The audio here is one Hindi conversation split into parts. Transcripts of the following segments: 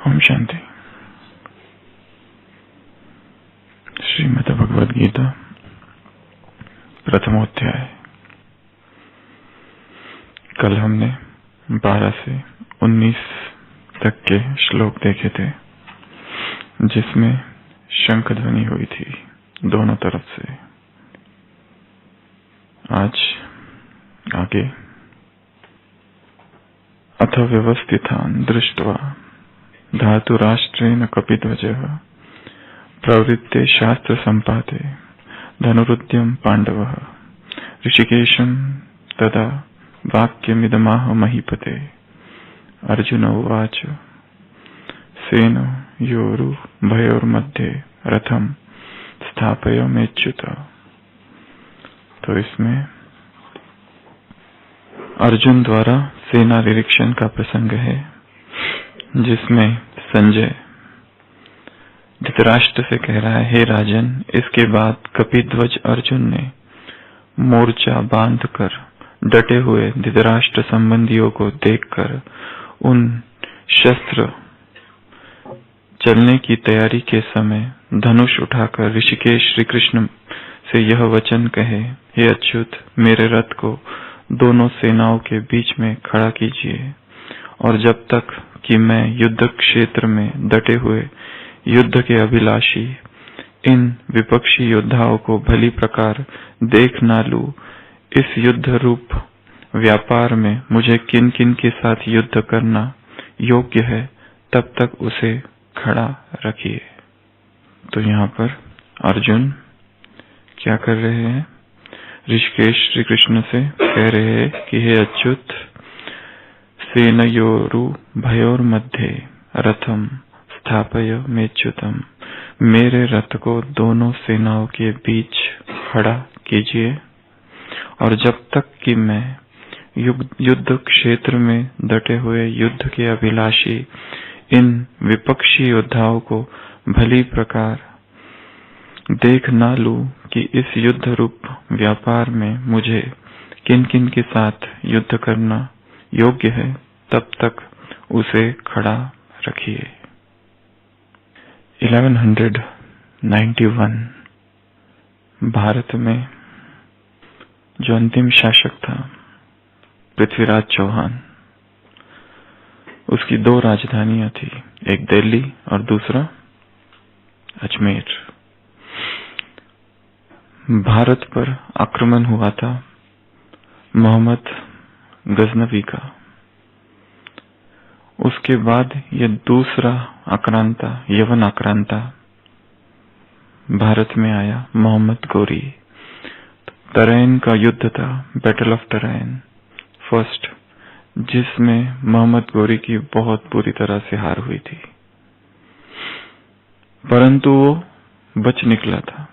ओम शांति। श्रीमद् भगवद गीता प्रथमोध्याय। कल हमने 12 से 19 तक के श्लोक देखे थे, जिसमें शंख ध्वनि हुई थी दोनों तरफ से। आज आगे अथ व्यवस्थितान् दृष्ट्वा धातुराष्ट्रेण कपिध्वजः प्रवृत्ते शास्त्र संपाते धनुरुद्यम पांडवः ऋषिकेशं तदा वाक्यमिदमाह महीपते। अर्जुन उवाच सेनयोरुभयोर्मध्ये रथं स्थापयमेच्युत। तो इसमें अर्जुन द्वारा सेना निरीक्षण का प्रसंग है, जिसमें संजय धृतराष्ट्र से कह रहा है, हे राजन, इसके बाद कपिध्वज अर्जुन ने मोर्चा बांधकर डटे हुए धृतराष्ट्र संबंधियों को देखकर उन शस्त्र चलने की तैयारी के समय धनुष उठाकर ऋषिकेश श्री कृष्ण से यह वचन कहे, हे अच्युत, मेरे रथ को दोनों सेनाओं के बीच में खड़ा कीजिए, और जब तक कि मैं युद्ध क्षेत्र में डटे हुए युद्ध के अभिलाषी इन विपक्षी योद्धाओं को भली प्रकार देख ना लूं, इस युद्ध रूप व्यापार में मुझे किन किन के साथ युद्ध करना योग्य है, तब तक उसे खड़ा रखिए। तो यहाँ पर अर्जुन क्या कर रहे हैं? ऋषिकेश श्री कृष्ण से कह रहे हैं कि हे अच्युत, सेनयोरुभयोर्मध्ये रथम स्थापयमेच्युतम्, मेरे रथ को दोनों सेनाओं के बीच खड़ा कीजिए, और जब तक कि मैं युद्ध क्षेत्र में डटे हुए युद्ध के अभिलाषी इन विपक्षी योद्धाओं को भली प्रकार देख ना लूं कि इस युद्ध रूप व्यापार में मुझे किन किन के साथ युद्ध करना योग्य है, तब तक उसे खड़ा रखिए। 1191 भारत में जो अंतिम शासक था पृथ्वीराज चौहान, उसकी 2 राजधानियां थी, एक दिल्ली और दूसरा अजमेर। भारत पर आक्रमण हुआ था मोहम्मद गजनवी का। उसके बाद यह दूसरा आक्रांता, यवन आक्रांता भारत में आया, मोहम्मद गोरी। तराइन का युद्ध था, बैटल ऑफ तराइन फर्स्ट, जिसमें मोहम्मद गोरी की बहुत बुरी तरह से हार हुई थी, परंतु वो बच निकला था।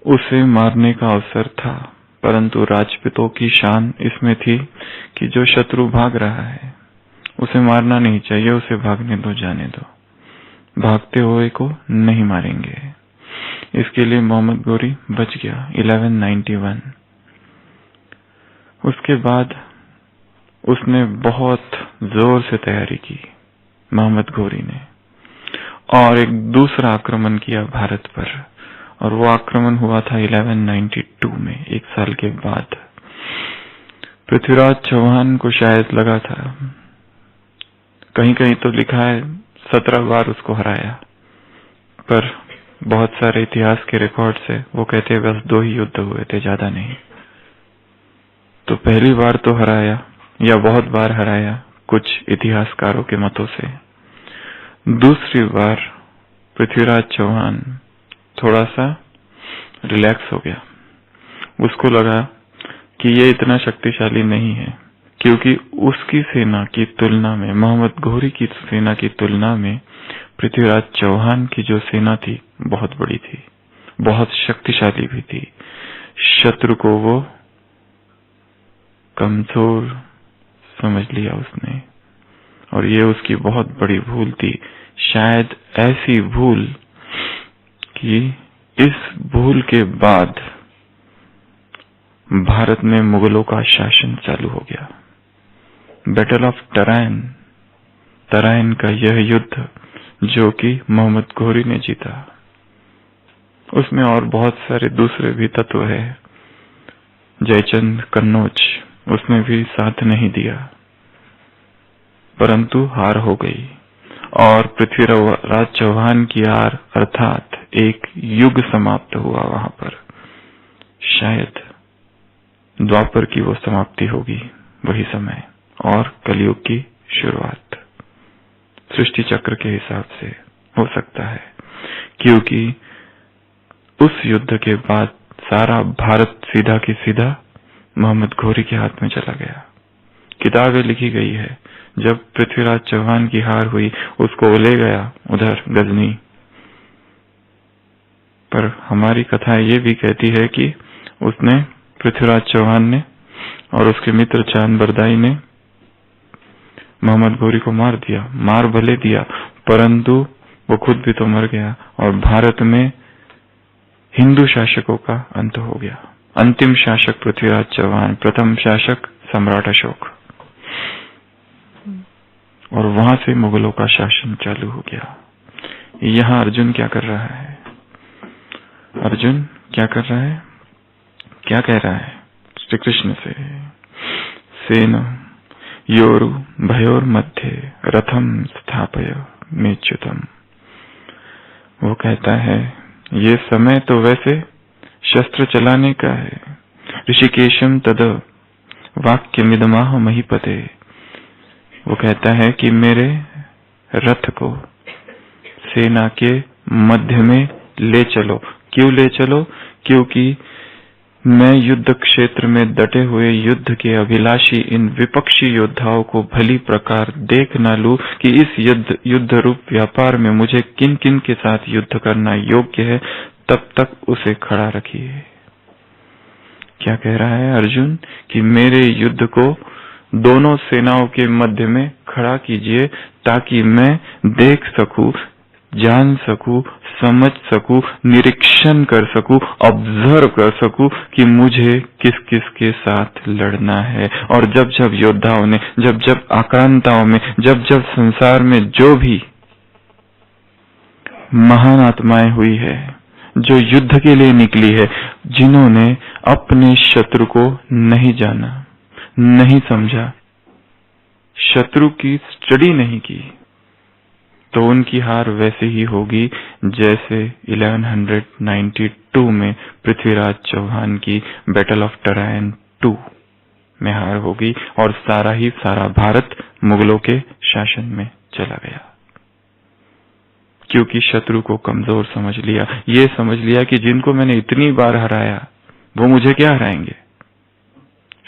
उसे मारने का अवसर था, परंतु राजपूतों की शान इसमें थी कि जो शत्रु भाग रहा है उसे मारना नहीं चाहिए, उसे भागने दो, जाने दो, भागते हुए को नहीं मारेंगे। इसके लिए मोहम्मद गोरी बच गया। 1191 उसके बाद उसने बहुत जोर से तैयारी की मोहम्मद गोरी ने, और एक दूसरा आक्रमण किया भारत पर, और वो आक्रमण हुआ था 1192 में, 1 साल के बाद। पृथ्वीराज चौहान को शायद लगा था, कहीं कहीं तो लिखा है 17 बार उसको हराया, पर बहुत सारे इतिहास के रिकॉर्ड से वो कहते हैं बस 2 ही युद्ध हुए थे, ज्यादा नहीं। तो पहली बार तो हराया, या बहुत बार हराया कुछ इतिहासकारों के मतों से। दूसरी बार पृथ्वीराज चौहान थोड़ा सा रिलैक्स हो गया। उसको लगा कि ये इतना शक्तिशाली नहीं है, क्योंकि उसकी सेना की तुलना में, मोहम्मद गोरी की सेना की तुलना में पृथ्वीराज चौहान की जो सेना थी बहुत बड़ी थी, बहुत शक्तिशाली भी थी। शत्रु को वो कमजोर समझ लिया उसने, और ये उसकी बहुत बड़ी भूल थी। शायद ऐसी भूल कि इस भूल के बाद भारत में मुगलों का शासन चालू हो गया। बैटल ऑफ तराइन तराइन का यह युद्ध जो कि मोहम्मद घोरी ने जीता, उसमें और बहुत सारे दूसरे भी तत्व है। जयचंद कन्नौज उसने भी साथ नहीं दिया, परंतु हार हो गई और पृथ्वीराज चौहान की हार अर्थात एक युग समाप्त हुआ वहां पर। शायद द्वापर की वो समाप्ति होगी वही समय, और कलयुग की शुरुआत सृष्टि चक्र के हिसाब से हो सकता है, क्योंकि उस युद्ध के बाद सारा भारत सीधा की सीधा मोहम्मद घोरी के हाथ में चला गया। किताबें लिखी गई है, जब पृथ्वीराज चौहान की हार हुई उसको वो ले गया उधर गजनी, पर हमारी कथा ये भी कहती है कि उसने पृथ्वीराज चौहान ने और उसके मित्र चांद बरदाई ने मोहम्मद घोरी को मार दिया। मार भले दिया, परंतु वो खुद भी तो मर गया और भारत में हिंदू शासकों का अंत हो गया। अंतिम शासक पृथ्वीराज चौहान, प्रथम शासक सम्राट अशोक, और वहां से मुगलों का शासन चालू हो गया। यहाँ अर्जुन क्या कर रहा है? अर्जुन क्या कर रहा है? क्या कह रहा है श्री कृष्ण से? सेना योरु भयोर मध्य रथम स्थापय मेच्युतम। वो कहता है ये समय तो वैसे शस्त्र चलाने का है। ऋषिकेशम तद वाक्यमिदमाह महीपते। वो कहता है कि मेरे रथ को सेना के मध्य में ले चलो। क्यों ले चलो? क्योंकि मैं युद्ध क्षेत्र में डटे हुए युद्ध के अभिलाषी इन विपक्षी योद्धाओं को भली प्रकार देख न लूं कि इस युद्ध रूप व्यापार में मुझे किन किन के साथ युद्ध करना योग्य है, तब तक उसे खड़ा रखिए। क्या कह रहा है अर्जुन? कि मेरे युद्ध को दोनों सेनाओं के मध्य में खड़ा कीजिए ताकि मैं देख सकूं, जान सकूं, समझ सकूं, निरीक्षण कर सकूं, ऑब्जर्व कर सकूं कि मुझे किस किस के साथ लड़ना है। और जब जब योद्धाओं ने, जब जब आक्रांताओं में, जब जब संसार में जो भी महान आत्माएं हुई है, जो युद्ध के लिए निकली है, जिन्होंने अपने शत्रु को नहीं जाना, नहीं समझा, शत्रु की स्टडी नहीं की, तो उनकी हार वैसे ही होगी जैसे 1192 में पृथ्वीराज चौहान की बैटल ऑफ टराइन 2 में हार होगी और सारा भारत मुगलों के शासन में चला गया। क्योंकि शत्रु को कमजोर समझ लिया, ये समझ लिया कि जिनको मैंने इतनी बार हराया वो मुझे क्या हराएंगे।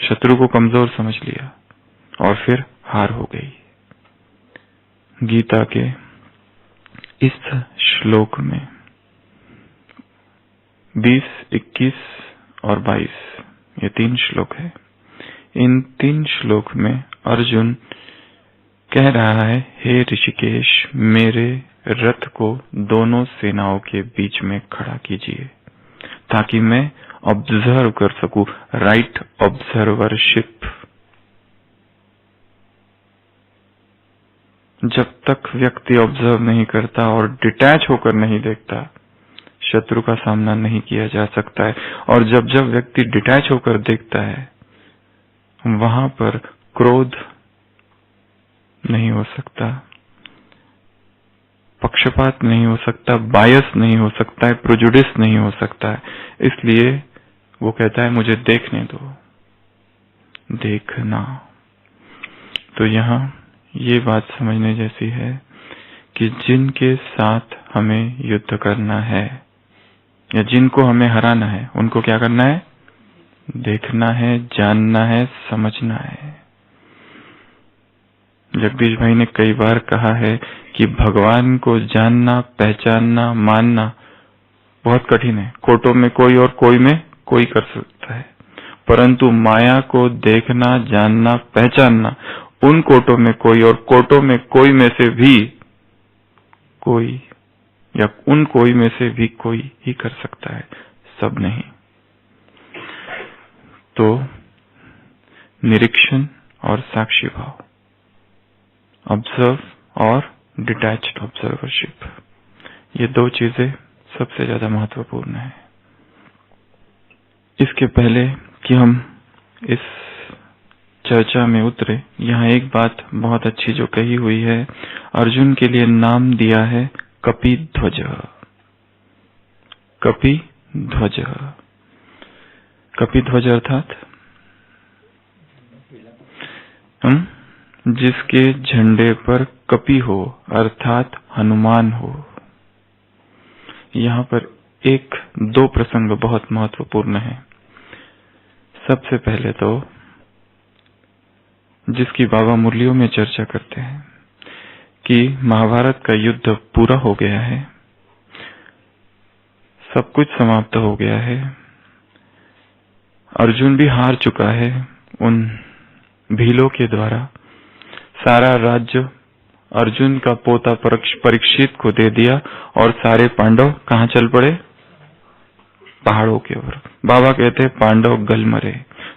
शत्रु को कमजोर समझ लिया और फिर हार हो गई। गीता के इस श्लोक में 20, 21 और 22 ये 3 श्लोक है। इन 3 श्लोक में अर्जुन कह रहा है, हे ऋषिकेश, मेरे रथ को दोनों सेनाओं के बीच में खड़ा कीजिए ताकि मैं ऑब्जर्व कर सकूं, राइट ऑब्जर्वरशिप। जब तक व्यक्ति ऑब्जर्व नहीं करता और डिटैच होकर नहीं देखता, शत्रु का सामना नहीं किया जा सकता है। और जब जब व्यक्ति डिटैच होकर देखता है, वहां पर क्रोध नहीं हो सकता, पक्षपात नहीं हो सकता, बायस नहीं हो सकता है, प्रेजुडिस नहीं हो सकता है। इसलिए वो कहता है मुझे देखने दो, देखना। तो यहाँ ये बात समझने जैसी है कि जिनके साथ हमें युद्ध करना है या जिनको हमें हराना है, उनको क्या करना है? देखना है, जानना है, समझना है। जगदीश भाई ने कई बार कहा है कि भगवान को जानना, पहचानना, मानना बहुत कठिन है। कोटों में कोई और कोई में कोई कर सकता है, परंतु माया को देखना, जानना, पहचानना उन कोटों में कोई और कोटों में कोई में से भी कोई या उन कोई में से भी कोई ही कर सकता है, सब नहीं। तो निरीक्षण और साक्षी भाव, ऑब्जर्व और डिटैच्ड ऑब्जर्वरशिप, ये दो चीजें सबसे ज्यादा महत्वपूर्ण है। इसके पहले कि हम इस चर्चा में उतरे, यहाँ एक बात बहुत अच्छी जो कही हुई है, अर्जुन के लिए नाम दिया है कपिध्वज। कपिध्वज, कपिध्वज अर्थात जिसके झंडे पर कपि हो, अर्थात हनुमान हो। यहाँ पर एक दो प्रसंग बहुत महत्वपूर्ण है। सबसे पहले तो जिसकी बाबा मुरलियों में चर्चा करते हैं कि महाभारत का युद्ध पूरा हो गया है, सब कुछ समाप्त हो गया है, अर्जुन भी हार चुका है, उन भीलों के द्वारा सारा राज्य अर्जुन का पोता परीक्षित को दे दिया और सारे पांडव कहाँ चल पड़े? पहाड़ों के ओर। बाबा कहते हैं पांडव गल मरे।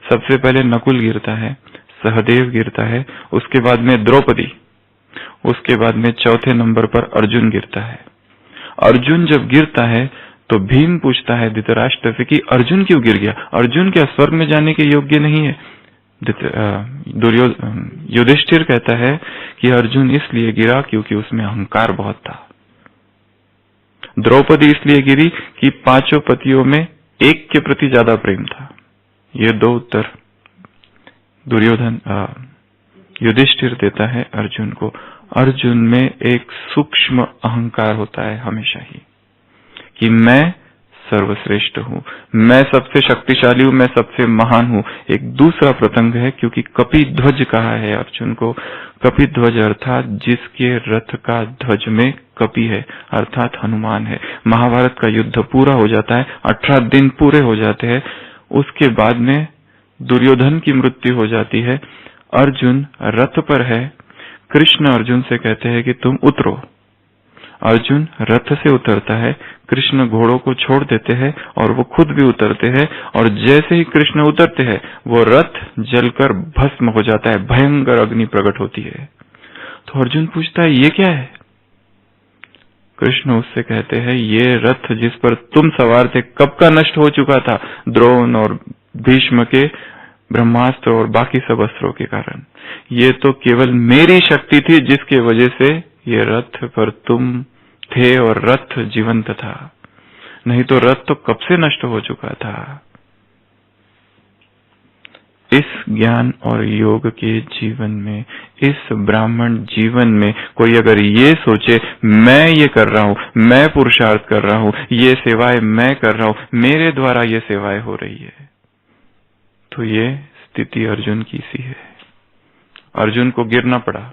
सबसे पहले नकुल गिरता है, सहदेव गिरता है, उसके बाद में द्रौपदी, उसके बाद में चौथे नंबर पर अर्जुन गिरता है। अर्जुन जब गिरता है तो भीम पूछता है धृतराष्ट्र से कि अर्जुन क्यों गिर गया? अर्जुन क्या स्वर्ग में जाने के योग्य नहीं है? युधिष्ठिर कहता है कि अर्जुन इसलिए गिरा क्योंकि उसमें अहंकार बहुत था। द्रौपदी इसलिए गिरी कि पांचों पतियों में एक के प्रति ज्यादा प्रेम था। ये दो उत्तर युधिष्ठिर देता है अर्जुन को। अर्जुन में एक सूक्ष्म अहंकार होता है हमेशा ही कि मैं सर्वश्रेष्ठ हूँ, मैं सबसे शक्तिशाली हूँ, मैं सबसे महान हूँ। एक दूसरा प्रसंग है क्योंकि कपिध्वज कहा है अर्जुन को। कपिध्वज अर्थात जिसके रथ का ध्वज में कपि है, अर्थात हनुमान है। महाभारत का युद्ध पूरा हो जाता है, 18 दिन पूरे हो जाते हैं। उसके बाद में दुर्योधन की मृत्यु हो जाती है। अर्जुन रथ पर है, कृष्ण अर्जुन से कहते हैं कि तुम उतरो। अर्जुन रथ से उतरता है, कृष्ण घोड़ों को छोड़ देते हैं और वो खुद भी उतरते हैं, और जैसे ही कृष्ण उतरते हैं वो रथ जलकर भस्म हो जाता है, भयंकर अग्नि प्रकट होती है। तो अर्जुन पूछता है ये क्या है? कृष्ण उससे कहते हैं ये रथ जिस पर तुम सवार थे कब का नष्ट हो चुका था, द्रोण और भीष्म के ब्रह्मास्त्र और बाकी सब अस्त्रों के कारण। ये तो केवल मेरी शक्ति थी जिसके वजह से ये रथ पर तुम थे और रथ जीवंत था, नहीं तो रथ तो कब से नष्ट हो चुका था। इस ज्ञान और योग के जीवन में, इस ब्राह्मण जीवन में कोई अगर ये सोचे मैं ये कर रहा हूं, मैं पुरुषार्थ कर रहा हूं, ये सेवाएं मैं कर रहा हूं, मेरे द्वारा ये सेवाएं हो रही है, तो ये स्थिति अर्जुन की सी है। अर्जुन को गिरना पड़ा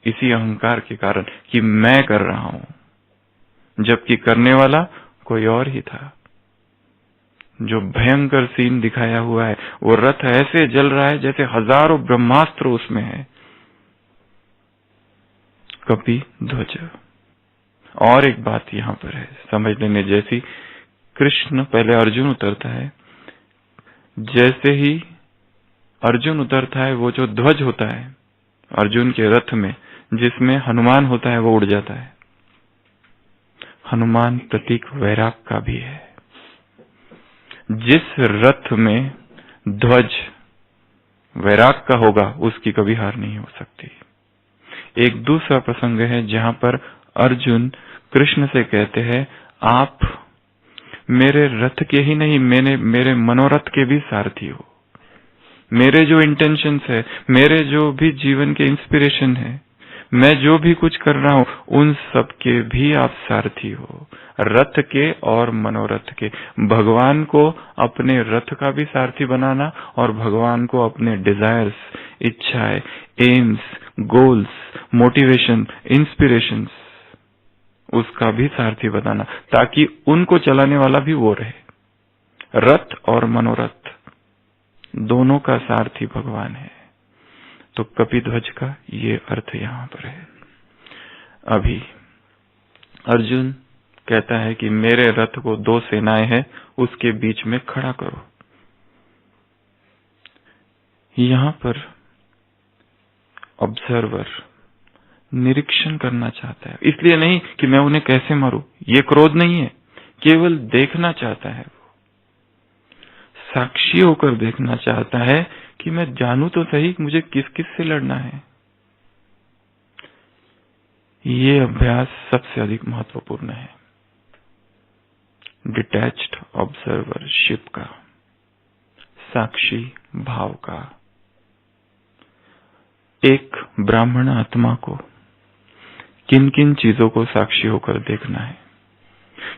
इसी अहंकार के कारण कि मैं कर रहा हूं, जबकि करने वाला कोई और ही था। जो भयंकर सीन दिखाया हुआ है, वो रथ ऐसे जल रहा है जैसे हजारों ब्रह्मास्त्र उसमें है। कपिध्वज। और एक बात यहां पर है समझ लेने जैसी। कृष्ण पहले अर्जुन उतरता है, जैसे ही अर्जुन उतरता है वो जो ध्वज होता है अर्जुन के रथ में जिसमें हनुमान होता है वो उड़ जाता है। हनुमान प्रतीक वैराग का भी है। जिस रथ में ध्वज वैराग का होगा उसकी कभी हार नहीं हो सकती। एक दूसरा प्रसंग है जहां पर अर्जुन कृष्ण से कहते हैं आप मेरे रथ के ही नहीं मेरे मनोरथ के भी सारथी हो। मेरे जो इंटेंशंस है, मेरे जो भी जीवन के इंस्पिरेशन है, मैं जो भी कुछ कर रहा हूं उन सब के भी आप सारथी हो, रथ के और मनोरथ के। भगवान को अपने रथ का भी सारथी बनाना और भगवान को अपने डिजायर्स, इच्छाएं, एम्स, गोल्स, मोटिवेशन, इंस्पिरेशंस उसका भी सारथी बनाना, ताकि उनको चलाने वाला भी वो रहे। रथ और मनोरथ दोनों का सारथी भगवान है। तो कपिध्वज का ये अर्थ यहां पर है। अभी अर्जुन कहता है कि मेरे रथ को दो सेनाएं हैं उसके बीच में खड़ा करो। यहां पर ऑब्जर्वर निरीक्षण करना चाहता है। इसलिए नहीं कि मैं उन्हें कैसे मारूं, ये क्रोध नहीं है, केवल देखना चाहता है। वो साक्षी होकर देखना चाहता है कि मैं जानूं तो सही मुझे किस किस से लड़ना है। ये अभ्यास सबसे अधिक महत्वपूर्ण है, डिटैच्ड ऑब्जर्वरशिप का, साक्षी भाव का। एक ब्राह्मण आत्मा को किन किन चीजों को साक्षी होकर देखना है,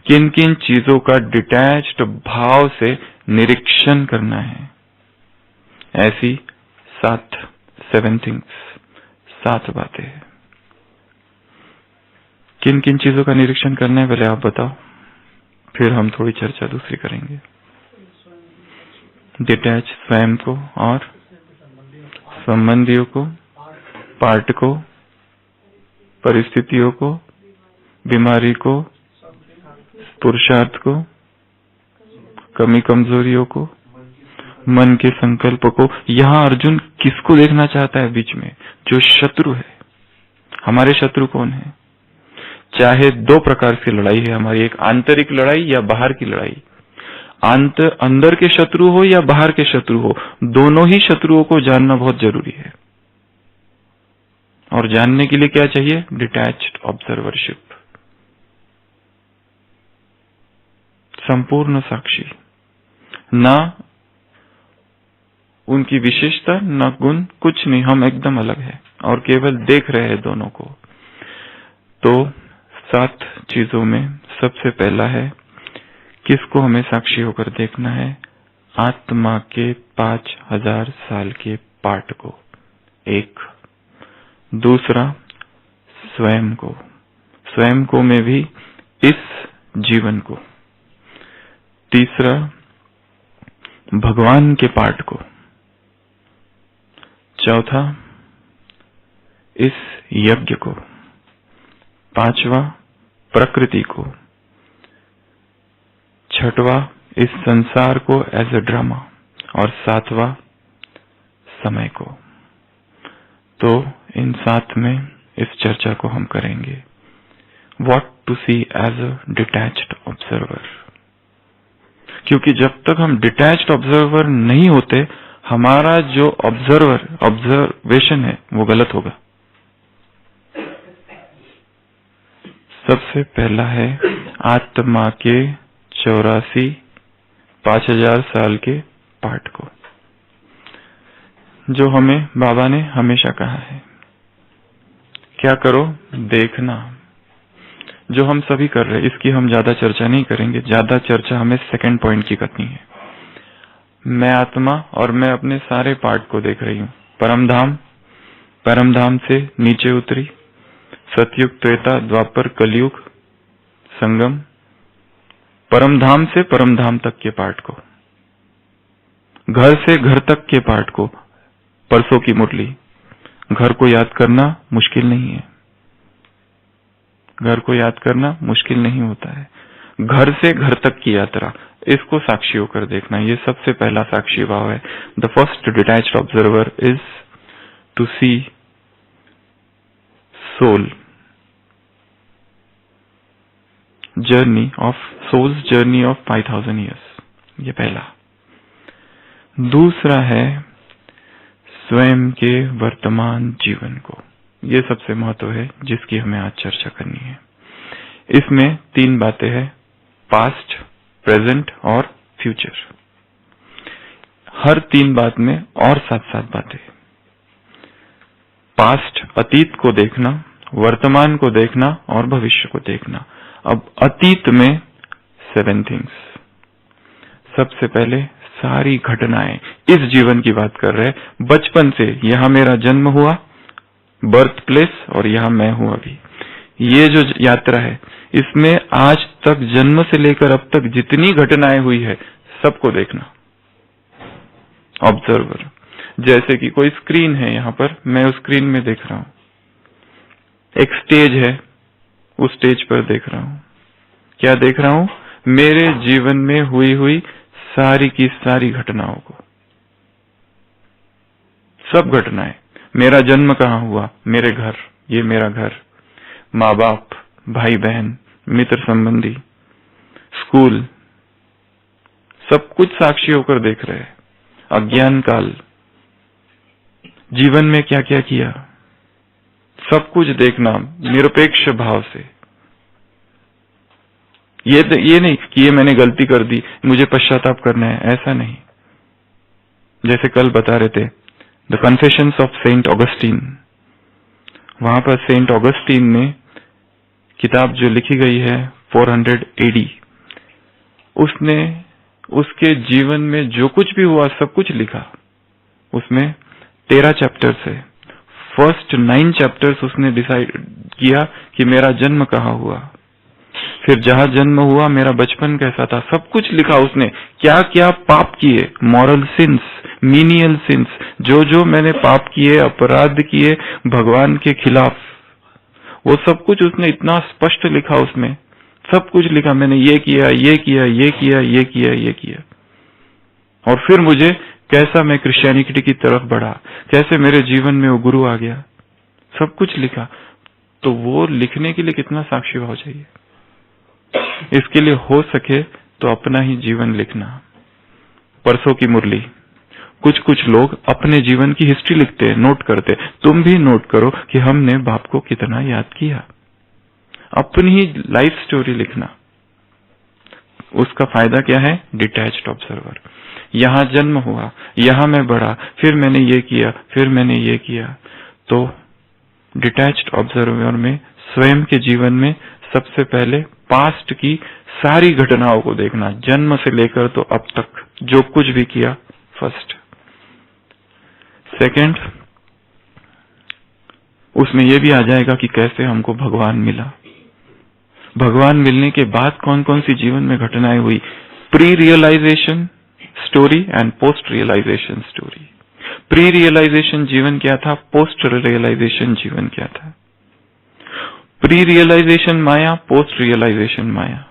किन किन चीजों का डिटैच्ड भाव से निरीक्षण करना है, ऐसी 7 थिंग्स, 7 बातें हैं। किन किन चीजों का निरीक्षण करना है पहले आप बताओ, फिर हम थोड़ी चर्चा दूसरी करेंगे। डिटैच स्वयं को और संबंधियों को, पार्ट को, परिस्थितियों को, बीमारी को, पुरुषार्थ को, कमी कमजोरियों को, मन के संकल्प को। यहाँ अर्जुन किसको देखना चाहता है बीच में? जो शत्रु है। हमारे शत्रु कौन है? चाहे 2 प्रकार की लड़ाई है हमारी, एक आंतरिक लड़ाई या बाहर की लड़ाई। अंदर के शत्रु हो या बाहर के शत्रु हो, दोनों ही शत्रुओं को जानना बहुत जरूरी है। और जानने के लिए क्या चाहिए? डिटैच्ड ऑब्जर्वरशिप, संपूर्ण साक्षी, ना उनकी विशेषता ना गुण, कुछ नहीं, हम एकदम अलग है और केवल देख रहे हैं दोनों को। तो 7 चीजों में सबसे पहला है, किसको हमें साक्षी होकर देखना है? आत्मा के 5000 साल के पाठ को, एक। दूसरा स्वयं को, स्वयं को में भी इस जीवन को। तीसरा भगवान के पाठ को। चौथा इस यज्ञ को। 5वां प्रकृति को। 6वां इस संसार को एज अ ड्रामा। और 7वां समय को। तो इन 7 में इस चर्चा को हम करेंगे। What to see as a detached observer. क्योंकि जब तक हम डिटैच्ड ऑब्जर्वर नहीं होते, हमारा जो ऑब्जर्वेशन है वो गलत होगा। सबसे पहला है आत्मा के 5000 साल के पाठ को, जो हमें बाबा ने हमेशा कहा है, क्या करो? देखना। जो हम सभी कर रहे हैं, इसकी हम ज्यादा चर्चा नहीं करेंगे। ज्यादा चर्चा हमें सेकंड पॉइंट की करनी है। मैं आत्मा और मैं अपने सारे पार्ट को देख रही हूँ। परमधाम, परमधाम से नीचे उतरी, सतयुग, त्रेता, द्वापर, कलयुग, संगम, परमधाम से परमधाम तक के पार्ट को, घर से घर तक के पार्ट को। परसों की मुरली, घर को याद करना मुश्किल नहीं है, घर को याद करना मुश्किल नहीं होता है। घर से घर तक की यात्रा, इसको साक्षी होकर देखना, ये सबसे पहला साक्षी भाव है। The first detached observer is to see soul journey of souls journey of 5000 years, ये पहला। दूसरा है स्वयं के वर्तमान जीवन को, ये सबसे महत्व है जिसकी हमें आज चर्चा करनी है। इसमें 3 बातें हैं, पास्ट, प्रेजेंट और फ्यूचर। हर 3 बात में और 7 बातें। पास्ट, अतीत को देखना, वर्तमान को देखना और भविष्य को देखना। अब अतीत में 7 थिंग्स। सबसे पहले सारी घटनाएं, इस जीवन की बात कर रहे हैं, बचपन से यहां मेरा जन्म हुआ, बर्थ प्लेस, और यहां मैं हूं अभी। ये जो यात्रा है, इसमें आज तक जन्म से लेकर अब तक जितनी घटनाएं हुई है, सबको देखना। ऑब्जर्वर, जैसे कि कोई स्क्रीन है यहां पर, मैं उस स्क्रीन में देख रहा हूं। एक स्टेज है, उस स्टेज पर देख रहा हूं। क्या देख रहा हूं? मेरे जीवन में हुई सारी की सारी घटनाओं को, सब घटनाएं। मेरा जन्म कहां हुआ? मेरे घर, ये मेरा घर, माँ बाप, भाई बहन, मित्र संबंधी, स्कूल, सब कुछ साक्षी होकर देख रहे हैं। अज्ञान काल, जीवन में क्या क्या किया, सब कुछ देखना निरपेक्ष भाव से। ये नहीं कि ये मैंने गलती कर दी, मुझे पश्चाताप करना है, ऐसा नहीं। जैसे कल बता रहे थे the confessions of Saint Augustine, वहां पर सेंट ऑगस्टीन ने किताब जो लिखी गई है 400 AD, उसने उसके जीवन में जो कुछ भी हुआ सब कुछ लिखा। उसमें 13 चैप्टर्स है। फर्स्ट 9 चैप्टर्स उसने डिसाइड किया कि मेरा जन्म कहाँ हुआ, फिर जहां जन्म हुआ मेरा बचपन कैसा था, सब कुछ लिखा उसने। क्या क्या पाप किए, मॉरल सिंस, मीनियल सिंस, जो जो मैंने पाप किए, अपराध किए भगवान के खिलाफ, वो सब कुछ उसने इतना स्पष्ट लिखा। उसमें सब कुछ लिखा, मैंने ये किया, ये किया, ये किया, ये किया, ये किया। और फिर मुझे कैसा मैं क्रिश्चियनिटी की तरफ बढ़ा, कैसे मेरे जीवन में वो गुरु आ गया, सब कुछ लिखा। तो वो लिखने के लिए कितना साक्षी भाव चाहिए। इसके लिए हो सके तो अपना ही जीवन लिखना। परसों की मुरली, कुछ कुछ लोग अपने जीवन की हिस्ट्री लिखते हैं, नोट करते। तुम भी नोट करो कि हमने बाप को कितना याद किया। अपनी ही लाइफ स्टोरी लिखना। उसका फायदा क्या है? Detached observer. यहां जन्म हुआ, यहां मैं बढ़ा, फिर मैंने ये किया, फिर मैंने ये किया। तो डिटैच्ड ऑब्जर्वर में स्वयं के जीवन में सबसे पहले पास्ट की सारी घटनाओं को देखना, जन्म से लेकर तो अब तक जो कुछ भी किया, फर्स्ट। सेकंड, उसमें यह भी आ जाएगा कि कैसे हमको भगवान मिला, भगवान मिलने के बाद कौन कौन सी जीवन में घटनाएं हुई, pre realisation story and post realisation story. Pre realisation जीवन क्या था, पोस्ट रियलाइजेशन जीवन क्या था। प्री रियलाइजेशन माया, पोस्ट रियलाइजेशन माया।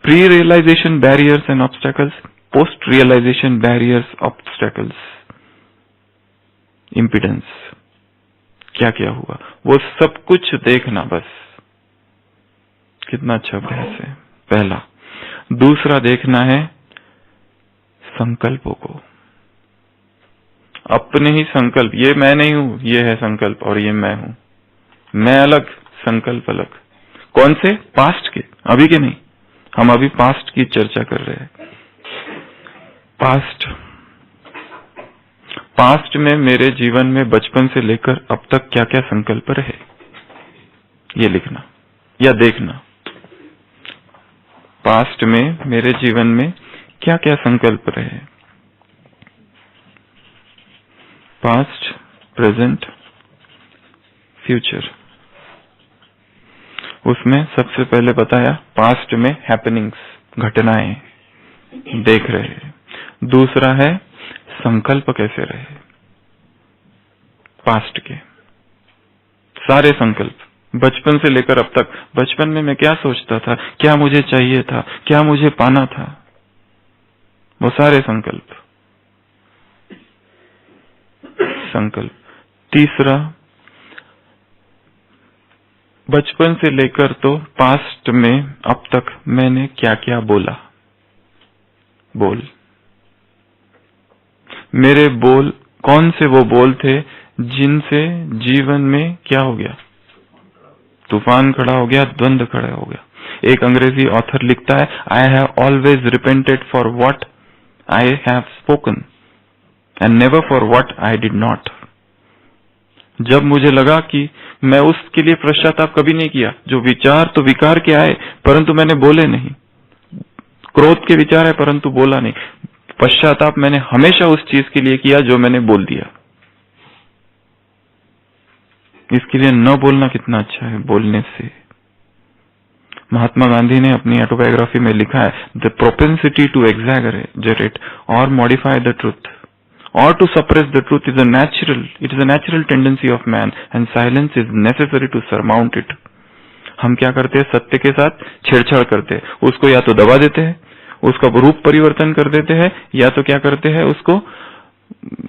Pre realisation barriers and obstacles, post realisation barriers, obstacles, impedance, क्या क्या हुआ, वो सब कुछ देखना। बस कितना अच्छा अभ्यास है, पहला। दूसरा देखना है संकल्पों को, अपने ही संकल्प। ये मैं नहीं हूं, ये है संकल्प, और ये मैं हूं। मैं अलग, संकल्प अलग। कौन से? पास्ट के, अभी के नहीं। हम अभी पास्ट की चर्चा कर रहे हैं। पास्ट में मेरे जीवन में बचपन से लेकर अब तक क्या क्या संकल्प रहे, ये लिखना या देखना। पास्ट में मेरे जीवन में क्या क्या संकल्प रहे, पास्ट, प्रेजेंट, फ्यूचर। उसमें सबसे पहले बताया पास्ट में हैपनिंग्स, घटनाएं देख रहे हैं। दूसरा है संकल्प कैसे रहे, पास्ट के सारे संकल्प, बचपन से लेकर अब तक। बचपन में मैं क्या सोचता था, क्या मुझे चाहिए था, क्या मुझे पाना था, वो सारे संकल्प। तीसरा, बचपन से लेकर तो पास्ट में अब तक मैंने क्या क्या बोला, बोल। मेरे बोल कौन से वो बोल थे जिनसे जीवन में क्या हो गया, तूफान खड़ा हो गया, द्वंद खड़ा हो गया। एक अंग्रेजी ऑथर लिखता है, I have always repented for what I have spoken and never for what I did not. जब मुझे लगा कि मैं उसके लिए पश्चाताप कभी नहीं किया, जो विचार तो विकार के आए परंतु मैंने बोले नहीं, क्रोध के विचार है परंतु बोला नहीं। पश्चाताप मैंने हमेशा उस चीज के लिए किया जो मैंने बोल दिया। इसके लिए न बोलना कितना अच्छा है, बोलने से। महात्मा गांधी ने अपनी ऑटोबायोग्राफी में लिखा है, द प्रोपेंसिटी टू एग्जैगरेट और modify the truth or to suppress the truth is a natural tendency of man and silence is necessary to surmount it. हम क्या करते हैं, सत्य के साथ छेड़छाड़ करते हैं, उसको या तो दबा देते हैं, उसका रूप परिवर्तन कर देते हैं, या तो क्या करते हैं, उसको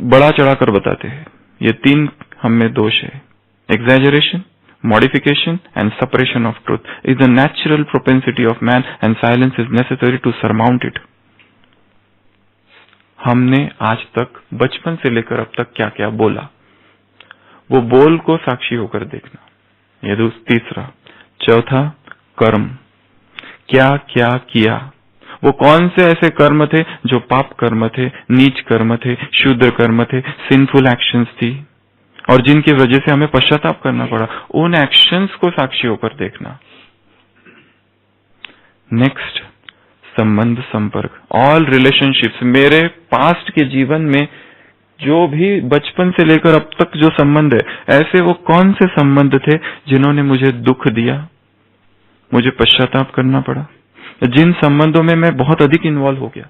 बड़ा चढ़ाकर बताते हैं। ये तीन हम में दोष है। Exaggeration, modification and suppression of truth is the natural propensity of man and silence is necessary to surmount it. हमने आज तक बचपन से लेकर अब तक क्या क्या बोला, वो बोल को साक्षी होकर देखना। ये तीसरा। चौथा, कर्म, क्या क्या किया, वो कौन से ऐसे कर्म थे जो पाप कर्म थे, नीच कर्म थे, शूद्र कर्म थे, सिंफुल एक्शंस थी और जिनकी वजह से हमें पश्चाताप करना पड़ा, उन एक्शंस को साक्षी होकर देखना। नेक्स्ट, संबंध संपर्क, ऑल रिलेशनशिप्स, मेरे पास्ट के जीवन में जो भी बचपन से लेकर अब तक जो संबंध है, ऐसे वो कौन से संबंध थे जिन्होंने मुझे दुख दिया, मुझे पश्चाताप करना पड़ा, जिन संबंधों में मैं बहुत अधिक इन्वॉल्व हो गया,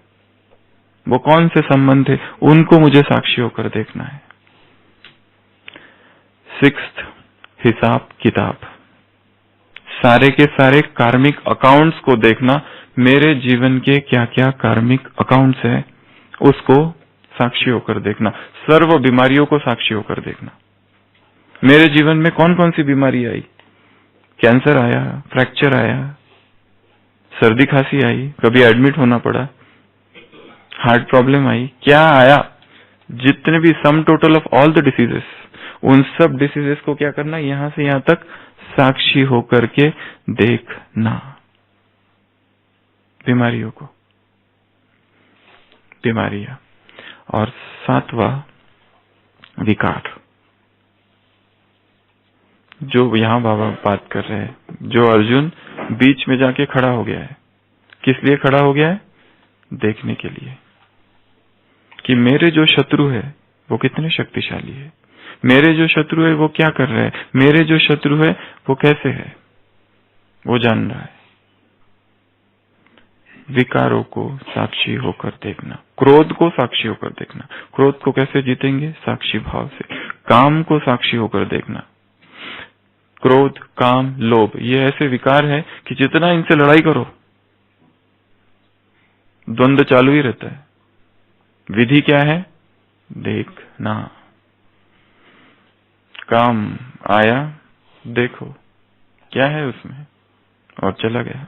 वो कौन से संबंध थे, उनको मुझे साक्षी होकर देखना है। सिक्स्थ, हिसाब किताब, सारे के सारे कार्मिक अकाउंट्स को देखना, मेरे जीवन के क्या क्या कार्मिक अकाउंट्स है उसको साक्षी होकर देखना। सर्व बीमारियों को साक्षी होकर देखना, मेरे जीवन में कौन कौन सी बीमारी आई, कैंसर आया, फ्रैक्चर आया, सर्दी खांसी आई, कभी एडमिट होना पड़ा, हार्ट प्रॉब्लम आई, क्या आया, जितने भी sum total of all the diseases, उन सब डिसीजेस को क्या करना, यहां से यहां तक साक्षी होकर के देखना, बीमारियों को, बीमारियां। और सातवां, विकार, जो यहां बाबा बात कर रहे हैं, जो अर्जुन बीच में जाके खड़ा हो गया है, किस लिए खड़ा हो गया है, देखने के लिए कि मेरे जो शत्रु है वो कितने शक्तिशाली है, मेरे जो शत्रु है वो क्या कर रहा है, मेरे जो शत्रु है वो कैसे है, वो जान रहा है। विकारों को साक्षी होकर देखना, क्रोध को साक्षी होकर देखना, क्रोध को कैसे जीतेंगे, साक्षी भाव से। काम को साक्षी होकर देखना, क्रोध, काम, लोभ, ये ऐसे विकार है कि जितना इनसे लड़ाई करो द्वंद्व चालू ही रहता है। विधि क्या है, देखना, काम आया, देखो क्या है उसमें और चला गया,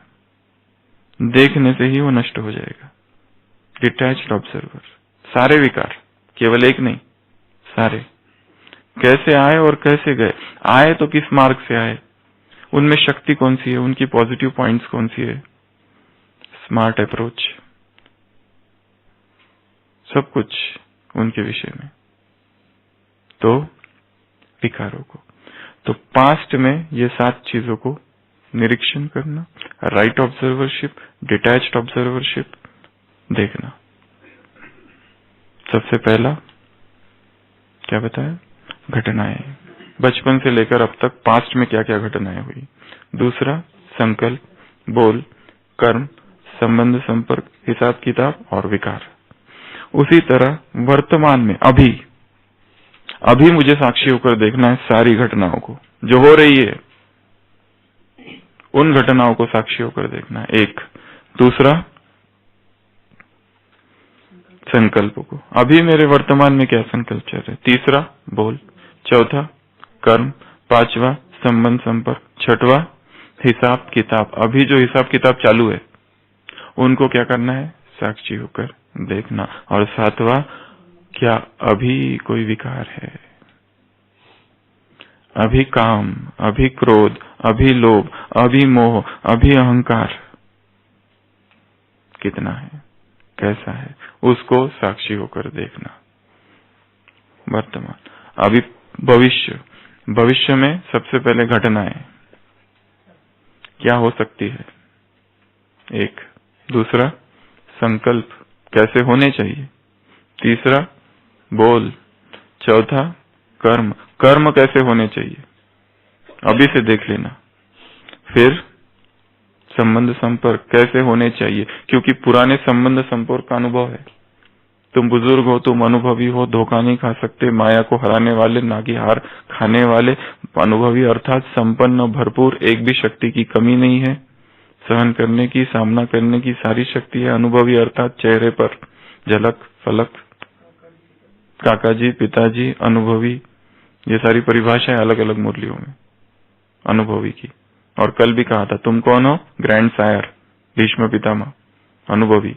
देखने से ही वो नष्ट हो जाएगा। डिटैच्ड ऑब्जर्वर, सारे विकार, केवल एक नहीं, सारे कैसे आए और कैसे गए, आए तो किस मार्ग से आए, उनमें शक्ति कौन सी है, उनकी पॉजिटिव पॉइंट्स कौन सी है, स्मार्ट अप्रोच, सब कुछ उनके विषय में। तो विकारों को, तो पास्ट में ये 7 चीजों को निरीक्षण करना, राइट ऑब्जर्वरशिप, डिटैच्ड ऑब्जर्वरशिप, देखना। सबसे पहला क्या बताया, घटनाएं, बचपन से लेकर अब तक पास्ट में क्या क्या घटनाएं हुई। दूसरा, संकल्प, बोल, कर्म, संबंध संपर्क, हिसाब किताब और विकार। उसी तरह वर्तमान में अभी मुझे साक्षी होकर देखना है सारी घटनाओं को जो हो रही है, उन घटनाओं को साक्षी होकर देखना है, एक। दूसरा, संकल्प को, अभी मेरे वर्तमान में क्या संकल्प चल रहे। तीसरा, बोल। चौथा, कर्म। पांचवा, संबंध संपर्क। छठवां, हिसाब किताब, अभी जो हिसाब किताब चालू है उनको क्या करना है, साक्षी होकर देखना। और सातवां, क्या अभी कोई विकार है, अभी काम, अभी क्रोध, अभी लोभ, अभी मोह, अभी अहंकार कितना है, कैसा है, उसको साक्षी होकर देखना। वर्तमान, अभी भविष्य में सबसे पहले घटनाएं क्या हो सकती है, एक। दूसरा, संकल्प कैसे होने चाहिए। तीसरा, बोल। चौथा, कर्म कैसे होने चाहिए, अभी से देख लेना। फिर संबंध संपर्क कैसे होने चाहिए, क्योंकि पुराने संबंध संपर्क का अनुभव है। तुम बुजुर्ग हो, तुम अनुभवी हो, धोखा नहीं खा सकते, माया को हराने वाले, नागी हार खाने वाले, अनुभवी अर्थात संपन्न, भरपूर, एक भी शक्ति की कमी नहीं है, सहन करने की, सामना करने की सारी शक्ति है। अनुभवी अर्थात चेहरे पर झलक फलक, काका जी, पिताजी, अनुभवी, ये सारी परिभाषाएं अलग अलग मुरलियों में अनुभवी की। और कल भी कहा था, तुम कौन हो? ग्रैंड सायर, भीष्म पितामह, अनुभवी।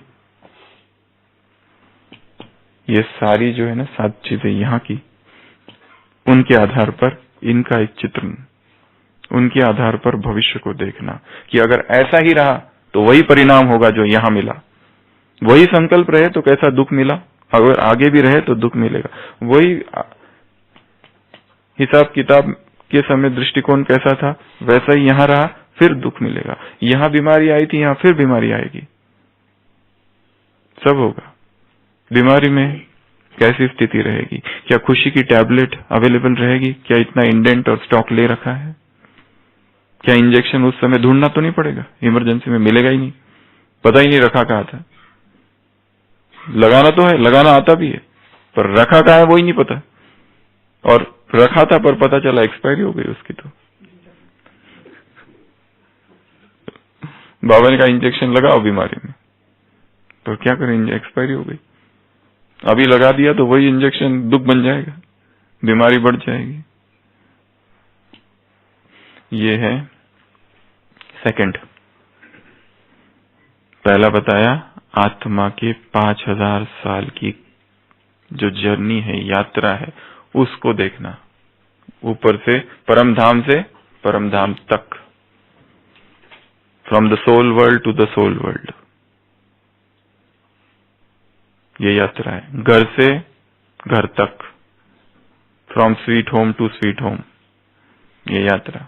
ये सारी जो है ना 7 चीजें यहाँ की, उनके आधार पर इनका एक चित्रण, उनके आधार पर भविष्य को देखना कि अगर ऐसा ही रहा तो वही परिणाम होगा जो यहां मिला। वही संकल्प रहे तो कैसा दुख मिला, अगर आगे भी रहे तो दुख मिलेगा। वही हिसाब किताब के समय दृष्टिकोण कैसा था वैसा ही यहां रहा, फिर दुख मिलेगा। यहां बीमारी आई थी, यहां फिर बीमारी आएगी, सब होगा। बीमारी में कैसी स्थिति रहेगी, क्या खुशी की टैबलेट अवेलेबल रहेगी, क्या इतना इंडेंट और स्टॉक ले रखा है, क्या इंजेक्शन उस समय ढूंढना तो नहीं पड़ेगा, इमरजेंसी में मिलेगा ही नहीं, पता ही नहीं रखा कहा था। लगाना तो है, लगाना आता भी है, पर रखा कहा है वो ही नहीं पता। और रखा था पर पता चला एक्सपायरी हो गई उसकी। तो बाबा ने कहा इंजेक्शन लगाओ बीमारी में, तो क्या करें, एक्सपायरी हो गई। अभी लगा दिया तो वही इंजेक्शन दुख बन जाएगा, बीमारी बढ़ जाएगी। ये है सेकंड। पहला बताया आत्मा के 5000 साल की जो जर्नी है, यात्रा है, उसको देखना, ऊपर से परम धाम तक, from the soul world to the soul world. ये यात्रा है, घर से घर तक, from sweet home to sweet home, ये यात्रा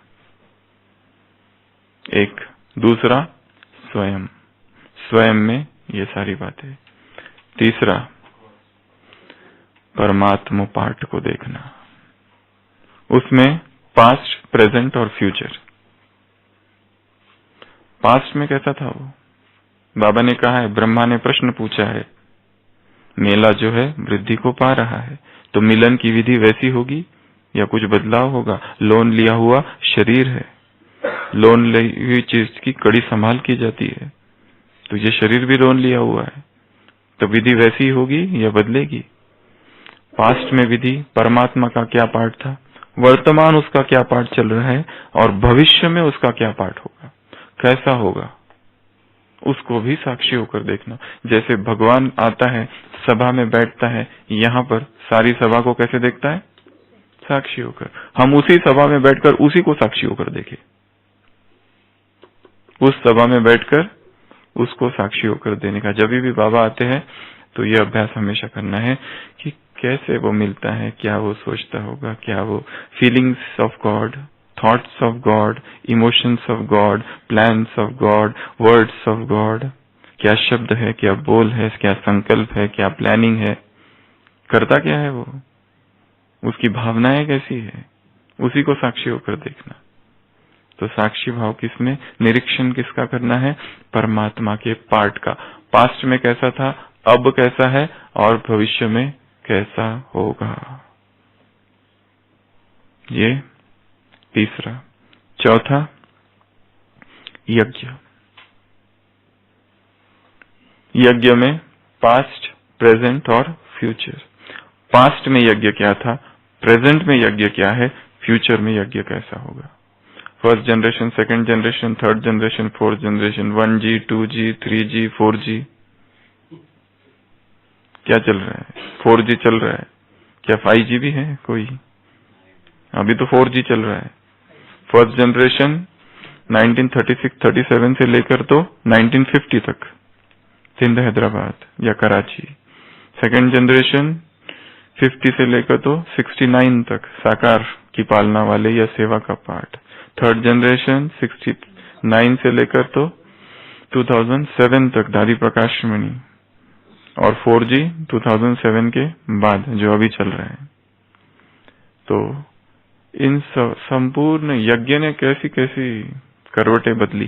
एक। दूसरा स्वयं, स्वयं में ये सारी बातें। तीसरा परमात्मा पार्ट को देखना, उसमें पास्ट, प्रेजेंट और फ्यूचर। पास्ट में कैसा था वो, बाबा ने कहा है, ब्रह्मा ने प्रश्न पूछा है, मेला जो है वृद्धि को पा रहा है, तो मिलन की विधि वैसी होगी या कुछ बदलाव होगा? लोन लिया हुआ शरीर है, लोन ली हुई चीज की कड़ी संभाल की जाती है, तो ये शरीर भी लोन लिया हुआ है, तो विधि वैसी होगी या बदलेगी? पास्ट में विधि परमात्मा का क्या पार्ट था, वर्तमान उसका क्या पार्ट चल रहा है, और भविष्य में उसका क्या पार्ट होगा, कैसा होगा, उसको भी साक्षी होकर देखना। जैसे भगवान आता है, सभा में बैठता है, यहाँ पर सारी सभा को कैसे देखता है? साक्षी होकर। हम उसी सभा में बैठकर उसी को साक्षी होकर देखें, उस सभा में बैठकर उसको साक्षी होकर देने का। जब भी बाबा आते हैं तो ये अभ्यास हमेशा करना है कि कैसे वो मिलता है, क्या वो सोचता होगा, क्या वो feelings of God, thoughts of God, emotions of God, plans of God, words of God, क्या शब्द है, क्या बोल है, क्या संकल्प है, क्या प्लानिंग है, करता क्या है वो, उसकी भावनाएं कैसी है, उसी को साक्षी होकर देखना। तो साक्षी भाव किसमें, निरीक्षण किसका करना है? परमात्मा के पार्ट का। पास्ट में कैसा था, अब कैसा है, और भविष्य में कैसा होगा। ये तीसरा। चौथा यज्ञ। यज्ञ में पास्ट, प्रेजेंट और फ्यूचर। पास्ट में यज्ञ क्या था, प्रेजेंट में यज्ञ क्या है, फ्यूचर में यज्ञ कैसा होगा। First generation, second generation, third generation, fourth generation, 1G, 2G, 3G, 4G, क्या चल रहा है? 4G चल रहा है, क्या 5G भी है कोई? अभी तो 4G चल रहा है। फर्स्ट जनरेशन 1936-37 से लेकर तो 1950 तक, सिंध, हैदराबाद या कराची। सेकंड जनरेशन 50 से लेकर तो 69 तक, साकार की पालना वाले या सेवा का पार्ट। थर्ड जनरेशन 69 से लेकर तो 2007 तक, दादी प्रकाश मणि। और 4G 2007 के बाद जो अभी चल रहा है। तो इन संपूर्ण यज्ञ ने कैसी कैसी करवटें बदली,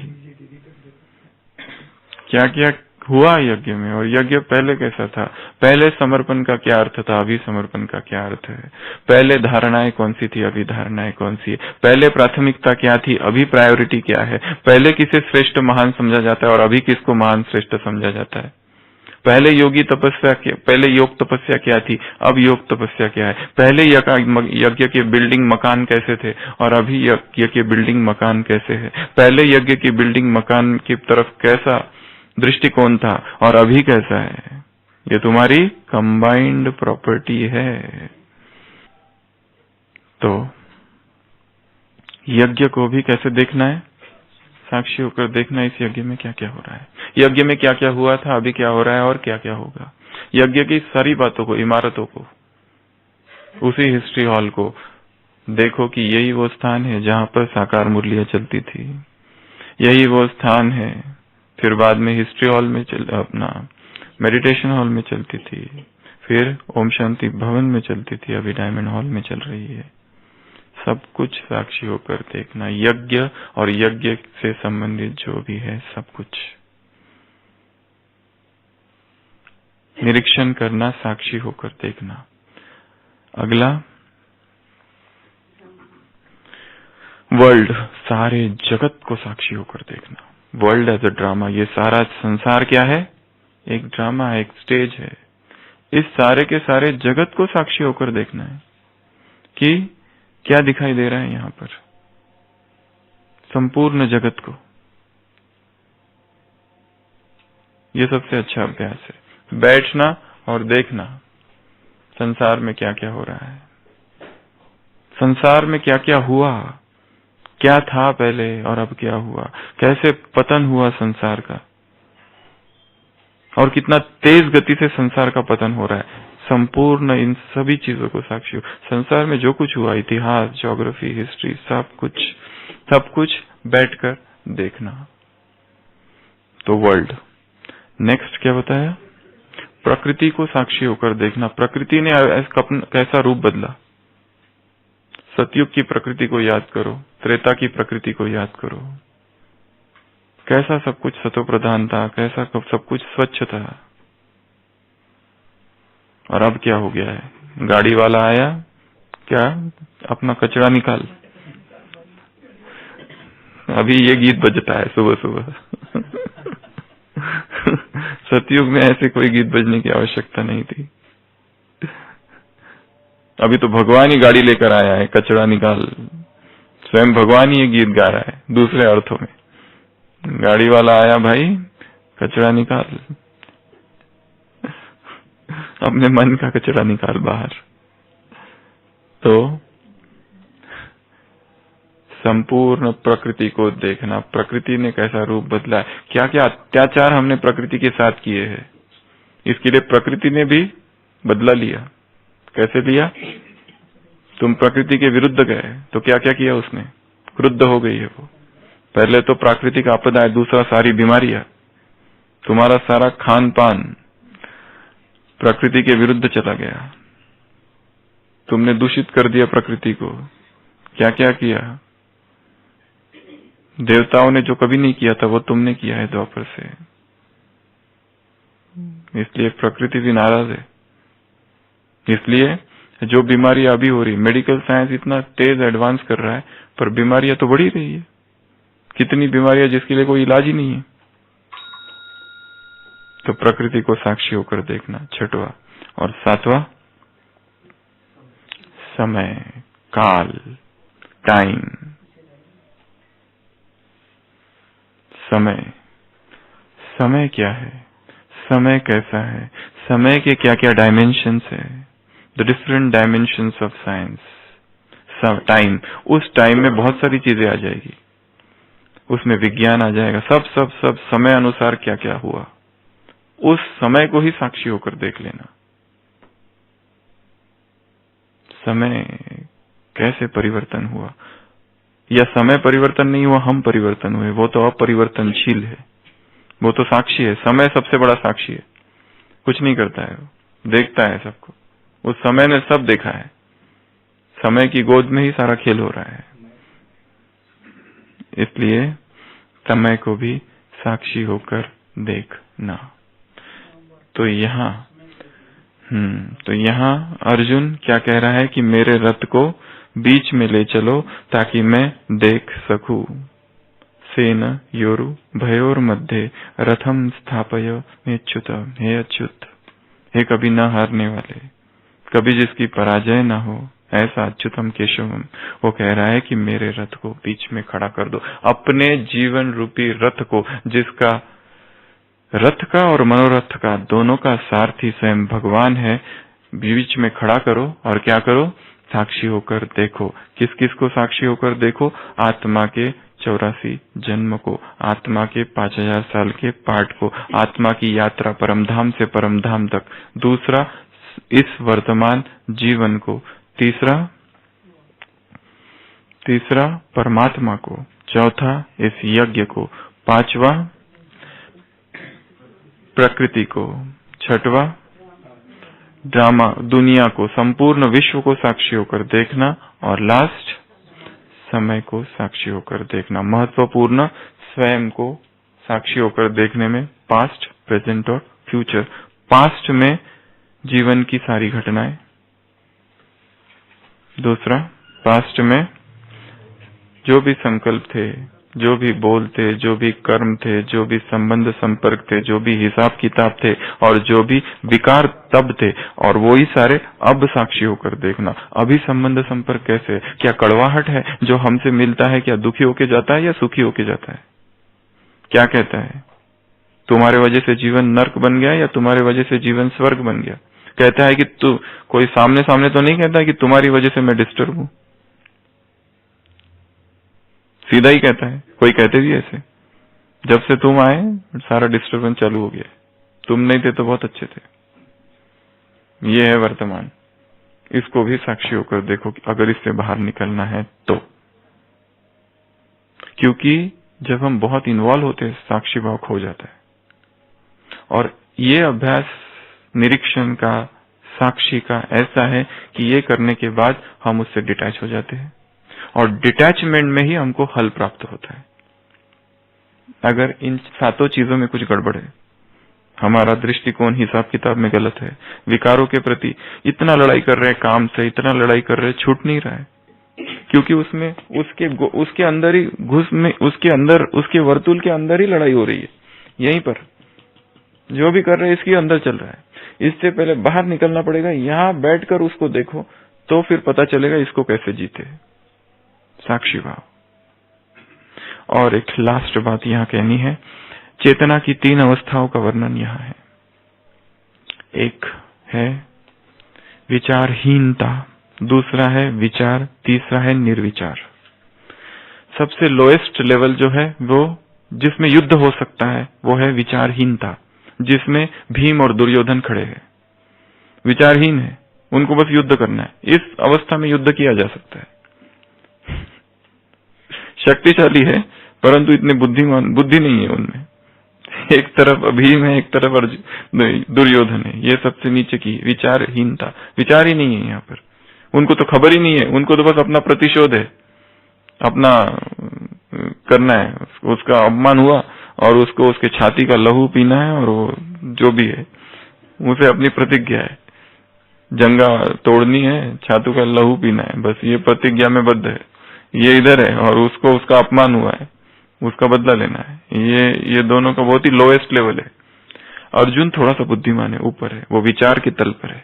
क्या क्या हुआ यज्ञ में। और यज्ञ पहले कैसा था, पहले समर्पण का क्या अर्थ था, अभी समर्पण का क्या अर्थ है। पहले धारणाएं कौन सी थी, अभी धारणाएं कौन सी है। पहले प्राथमिकता क्या थी, अभी प्रायोरिटी क्या है। पहले किसे श्रेष्ठ महान समझा जाता है और अभी किसको महान श्रेष्ठ समझा जाता है। पहले पहले योग तपस्या क्या थी, अब योग तपस्या क्या है। पहले यज्ञ के बिल्डिंग मकान कैसे थे और अभी यज्ञ के बिल्डिंग मकान कैसे है। पहले यज्ञ की बिल्डिंग मकान की तरफ कैसा दृष्टिकोण था और अभी कैसा है। ये तुम्हारी कंबाइंड प्रॉपर्टी है। तो यज्ञ को भी कैसे देखना है, साक्षी होकर देखना है इस यज्ञ में क्या क्या हो रहा है, यज्ञ में क्या क्या हुआ था, अभी क्या हो रहा है और क्या क्या होगा। यज्ञ की सारी बातों को, इमारतों को, उसी हिस्ट्री हॉल को देखो कि यही वो स्थान है जहां पर साकार मुरलियां चलती थी, यही वो स्थान है। फिर बाद में हिस्ट्री हॉल में अपना मेडिटेशन हॉल में चलती थी, फिर ओम शांति भवन में चलती थी, अभी डायमंड हॉल में चल रही है। सब कुछ साक्षी होकर देखना, यज्ञ और यज्ञ से संबंधित जो भी है सब कुछ निरीक्षण करना, साक्षी होकर देखना। अगला वर्ल्ड, सारे जगत को साक्षी होकर देखना। वर्ल्ड एज अ ड्रामा, ये सारा संसार क्या है, एक ड्रामा है, एक स्टेज है। इस सारे के सारे जगत को साक्षी होकर देखना है कि क्या दिखाई दे रहा है यहां पर, संपूर्ण जगत को। ये सबसे अच्छा अभ्यास है, बैठना और देखना संसार में क्या क्या हो रहा है, संसार में क्या क्या हुआ, क्या था पहले और अब क्या हुआ, कैसे पतन हुआ संसार का और कितना तेज गति से संसार का पतन हो रहा है। संपूर्ण इन सभी चीजों को साक्षी हो, संसार में जो कुछ हुआ, इतिहास, ज्योग्राफी, हिस्ट्री, सब कुछ बैठकर देखना। तो वर्ल्ड। नेक्स्ट क्या बताया, प्रकृति को साक्षी होकर देखना। प्रकृति ने कैसा रूप बदला, सतयुग की प्रकृति को याद करो, त्रेता की प्रकृति को याद करो, कैसा सब कुछ सतो प्रधान था, कैसा सब कुछ स्वच्छ था, और अब क्या हो गया है, गाड़ी वाला आया, क्या अपना कचरा निकाल। अभी ये गीत बजता है सुबह सुबह। सतयुग में ऐसे कोई गीत बजने की आवश्यकता नहीं थी। अभी तो भगवान ही गाड़ी लेकर आया है, कचरा निकाल, स्वयं भगवान ही ये गीत गा रहा है दूसरे अर्थों में। गाड़ी वाला आया भाई, कचरा निकाल, अपने मन का कचरा निकाल बाहर। तो संपूर्ण प्रकृति को देखना, प्रकृति ने कैसा रूप बदला है, क्या क्या अत्याचार हमने प्रकृति के साथ किए हैं, इसके लिए प्रकृति ने भी बदला लिया। कैसे लिया, तुम प्रकृति के विरुद्ध गए तो क्या क्या किया उसने, क्रुद्ध हो गई है वो। पहले तो प्राकृतिक आपदा है, दूसरा सारी बीमारियां, तुम्हारा सारा खान पान प्रकृति के विरुद्ध चला गया, तुमने दूषित कर दिया प्रकृति को। क्या क्या किया, देवताओं ने जो कभी नहीं किया था वो तुमने किया है द्वापर से, इसलिए प्रकृति भी नाराज है। इसलिए जो बीमारियां अभी हो रही, मेडिकल साइंस इतना तेज एडवांस कर रहा है पर बीमारियां तो बढ़ ही रही है। कितनी बीमारियां जिसके लिए कोई इलाज ही नहीं है। तो प्रकृति को साक्षी होकर देखना, छठवां। और सातवां, समय, काल, टाइम। समय, समय क्या है, समय कैसा है, समय के क्या क्या डायमेंशंस है, the different dimensions of science. Time, उस टाइम में बहुत सारी चीजें आ जाएगी, उसमें विज्ञान आ जाएगा, सब समय अनुसार क्या क्या हुआ, उस समय को ही साक्षी होकर देख लेना। समय कैसे परिवर्तन हुआ, या समय परिवर्तन नहीं हुआ, हम परिवर्तन हुए, वो तो अपरिवर्तनशील है, वो तो साक्षी है। समय सबसे बड़ा साक्षी है, कुछ नहीं करता है, वो देखता है सबको। उस समय ने सब देखा है, समय की गोद में ही सारा खेल हो रहा है। इसलिए समय को भी साक्षी होकर देखना। तो यहाँ अर्जुन क्या कह रहा है कि मेरे रथ को बीच में ले चलो ताकि मैं देख सकूं, सेन योरु भयोर मध्य रथम स्थापय मेच्युत। हे अच्युत, हे कभी न हारने वाले, कभी जिसकी पराजय ना हो, ऐसा अच्युतम केशवम, वो कह रहा है कि मेरे रथ को बीच में खड़ा कर दो। अपने जीवन रूपी रथ को, जिसका रथ का और मनोरथ का दोनों का सारथी स्वयं भगवान है, बीच में खड़ा करो और क्या करो? साक्षी होकर देखो। किस किस को साक्षी होकर देखो? आत्मा के 84 जन्म को, आत्मा के 5000 साल के पाठ को, आत्मा की यात्रा परमधाम से परमधाम तक। दूसरा, इस वर्तमान जीवन को। तीसरा परमात्मा को। चौथा, इस यज्ञ को। पांचवा, प्रकृति को। छठवा, ड्रामा दुनिया को, संपूर्ण विश्व को साक्षी होकर देखना। और लास्ट, समय को साक्षी होकर देखना। महत्वपूर्ण, स्वयं को साक्षी होकर देखने में पास्ट, प्रेजेंट और फ्यूचर। पास्ट में जीवन की सारी घटनाएं। दूसरा, पास्ट में जो भी संकल्प थे, जो भी बोल थे, जो भी कर्म थे, जो भी संबंध संपर्क थे, जो भी हिसाब किताब थे और जो भी विकार तब थे, और वो ही सारे अब साक्षी होकर देखना। अभी संबंध संपर्क कैसे है? क्या कड़वाहट है जो हमसे मिलता है? क्या दुखी होके जाता है या सुखी होके जाता है? क्या कहता है? तुम्हारे वजह से जीवन नर्क बन गया या तुम्हारे वजह से जीवन स्वर्ग बन गया? कहता है कि तू, कोई सामने सामने तो नहीं कहता है कि तुम्हारी वजह से मैं डिस्टर्ब हूं। सीधा ही कहता है। कोई कहते भी ऐसे, जब से तुम आए सारा डिस्टर्बेंस चालू हो गया, तुम नहीं थे तो बहुत अच्छे थे। ये है वर्तमान। इसको भी साक्षी होकर देखो कि अगर इससे बाहर निकलना है तो। क्योंकि जब हम बहुत इन्वॉल्व होते हैं, साक्षी भाव खो जाता है। और ये अभ्यास निरीक्षण का, साक्षी का ऐसा है कि ये करने के बाद हम उससे डिटैच हो जाते हैं, और डिटैचमेंट में ही हमको हल प्राप्त होता है। अगर इन सातों चीजों में कुछ गड़बड़ है, हमारा दृष्टिकोण हिसाब किताब में गलत है, विकारों के प्रति इतना लड़ाई कर रहे हैं, काम से इतना लड़ाई कर रहे हैं, छूट नहीं रहा है, क्योंकि उसमें उसके अंदर ही घुस में, उसके अंदर, उसके वर्तुल के अंदर ही लड़ाई हो रही है। यहीं पर जो भी कर रहे हैं इसके अंदर चल रहा है। इससे पहले बाहर निकलना पड़ेगा। यहाँ बैठकर उसको देखो तो फिर पता चलेगा इसको कैसे जीते। साक्षी भाव। और एक लास्ट बात यहाँ कहनी है, चेतना की 3 अवस्थाओं का वर्णन यहाँ है। एक है विचारहीनता, दूसरा है विचार, तीसरा है निर्विचार। सबसे लोएस्ट लेवल जो है वो, जिसमें युद्ध हो सकता है, वो है विचारहीनता, जिसमें भीम और दुर्योधन खड़े हैं। विचारहीन है, उनको बस युद्ध करना है। इस अवस्था में युद्ध किया जा सकता है। शक्तिशाली है परंतु इतने बुद्धि नहीं है उनमें। एक तरफ भीम है, एक तरफ दुर्योधन है। ये सबसे नीचे की विचारहीनता। विचार ही नहीं है यहाँ पर। उनको तो खबर ही नहीं है, उनको तो बस अपना प्रतिशोध है, अपना करना है। उसका अपमान हुआ और उसको उसके छाती का लहू पीना है, और वो जो भी है उसे अपनी प्रतिज्ञा है, जंगा तोड़नी है, छाती का लहू पीना है, बस ये प्रतिज्ञा में बद्ध है। ये इधर है और उसको उसका अपमान हुआ है, उसका बदला लेना है। ये दोनों का बहुत ही लोएस्ट लेवल है। अर्जुन थोड़ा सा बुद्धिमान है, ऊपर है, वो विचार के तल पर है।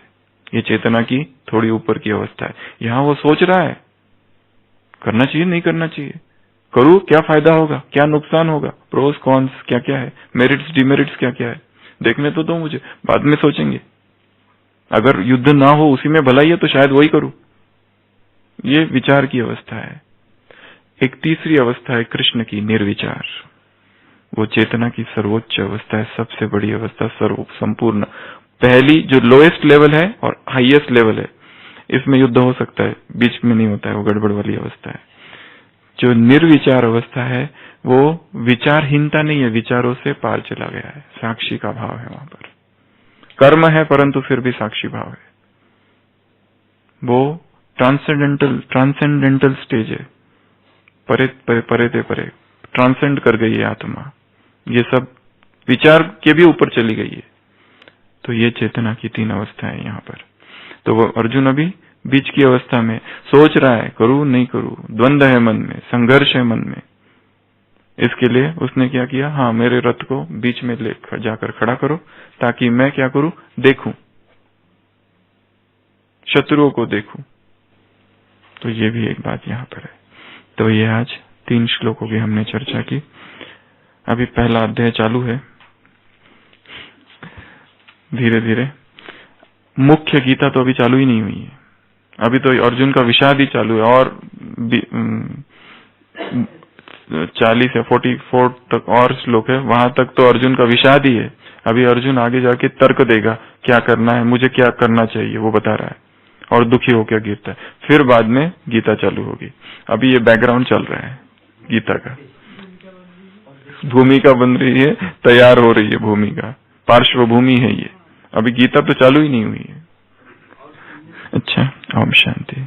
ये चेतना की थोड़ी ऊपर की अवस्था है। यहाँ वो सोच रहा है करना चाहिए नहीं करना चाहिए, करूं क्या फायदा होगा, क्या नुकसान होगा, प्रोस कॉन्स क्या क्या है, मेरिट्स डिमेरिट्स क्या क्या है, देखने तो दो मुझे, बाद में सोचेंगे। अगर युद्ध ना हो उसी में भलाई है तो शायद वही करूं। ये विचार की अवस्था है। एक तीसरी अवस्था है कृष्ण की, निर्विचार। वो चेतना की सर्वोच्च अवस्था है, सबसे बड़ी अवस्था, सर्व संपूर्ण। पहली जो लोएस्ट लेवल है और हाईएस्ट लेवल है, इसमें युद्ध हो सकता है, बीच में नहीं होता है, वो गड़बड़ वाली अवस्था है। जो निर्विचार अवस्था है वो विचारहीनता नहीं है, विचारों से पार चला गया है, साक्षी का भाव है। वहां पर कर्म है परंतु फिर भी साक्षी भाव है। वो ट्रांसेंडेंटल स्टेज है, परे ते परे ट्रांसेंड कर गई है आत्मा, ये सब विचार के भी ऊपर चली गई है। तो ये चेतना की 3 अवस्थाएं यहाँ पर। तो वो अर्जुन अभी बीच की अवस्था में सोच रहा है, करूं नहीं करूं, द्वंद्व है मन में, संघर्ष है मन में। इसके लिए उसने क्या किया, हाँ मेरे रथ को बीच में ले जाकर खड़ा करो ताकि मैं क्या करूं, देखूं, शत्रुओं को देखूं। तो ये भी एक बात यहाँ पर है। तो ये आज 3 श्लोकों की हमने चर्चा की। अभी पहला अध्याय चालू है, धीरे धीरे। मुख्य गीता तो अभी चालू ही नहीं हुई है, अभी तो अर्जुन का विषाद ही चालू है, और 40 या 44 तक और श्लोक है, वहां तक तो अर्जुन का विषाद ही है। अभी अर्जुन आगे जाके तर्क देगा, क्या करना है, मुझे क्या करना चाहिए, वो बता रहा है, और दुखी होकर गिरता है। फिर बाद में गीता चालू होगी। अभी ये बैकग्राउंड चल रहा है गीता का, भूमिका बन रही है, तैयार हो रही है भूमिका, पार्श्वभूमि है ये। अभी गीता तो चालू ही नहीं हुई है। अच्छा, ओम शांति।